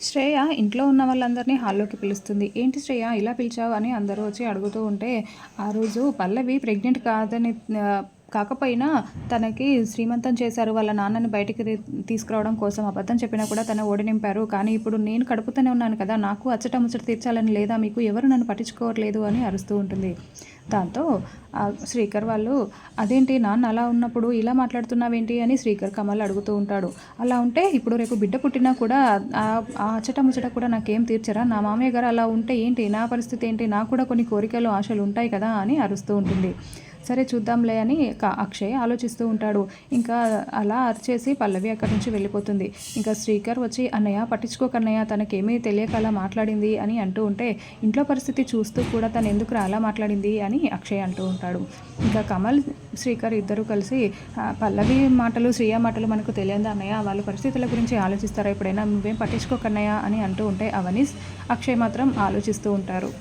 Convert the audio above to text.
శ్రేయ ఇంట్లో ఉన్న వాళ్ళందరినీ హాల్లోకి పిలుస్తుంది. ఏంటి శ్రేయ ఇలా పిలిచావు అని అందరూ వచ్చి అడుగుతూ ఉంటే, ఆ రోజు పల్లవి ప్రెగ్నెంట్ కాదని కాకపోయినా తనకి శ్రీమంతం చేశారు. వాళ్ళ నాన్నని బయటికి తీసుకురావడం కోసం అబద్ధం చెప్పినా కూడా తన ఓడి నింపారు. కానీ ఇప్పుడు నేను కడుపుతూనే ఉన్నాను కదా, నాకు అచ్చట ముచ్చట తీర్చాలని లేదా మీకు, ఎవరు నన్ను పట్టించుకోవట్లేదు అని అరుస్తూ ఉంటుంది. దాంతో శ్రీకర్ వాళ్ళు, అదేంటి నాన్న అలా ఉన్నప్పుడు ఇలా మాట్లాడుతున్నావేంటి అని శ్రీకర్ కమల్ అడుగుతూ ఉంటాడు. అలా ఉంటే ఇప్పుడు రేపు బిడ్డ పుట్టినా కూడా ఆ అచ్చట ముచ్చట కూడా నాకేం తీర్చరా, నా మామయ్య గారు అలా ఉంటే ఏంటి నా పరిస్థితి ఏంటి, నాకు కూడా కొన్ని కోరికలు ఆశలు ఉంటాయి కదా అని అరుస్తూ ఉంటుంది. సరే చూద్దాంలే అని అక్షయ్ ఆలోచిస్తూ ఉంటాడు. ఇంకా అలా అరిచేసి పల్లవి అక్కడి నుంచి వెళ్ళిపోతుంది. ఇంకా శ్రీకర్ వచ్చి, అన్నయ్య పట్టించుకోకన్నయ్య, తనకేమీ తెలియక అలా మాట్లాడింది అని అంటూ ఉంటే, ఇంట్లో పరిస్థితి చూస్తూ కూడా తను ఎందుకు అలా మాట్లాడింది అని అక్షయ్ అంటూ ఉంటాడు. ఇంకా కమల్ శ్రీకర్ ఇద్దరు కలిసి, పల్లవి మాటలు శ్రీయ మాటలు మనకు తెలియదు అన్నయ్య, వాళ్ళ పరిస్థితుల గురించి ఆలోచిస్తారా ఎప్పుడైనా, నువ్వేం పట్టించుకోకన్నయ్య అని అంటూ ఉంటే అవనీస్ అక్షయ్ మాత్రం ఆలోచిస్తూ ఉంటారు.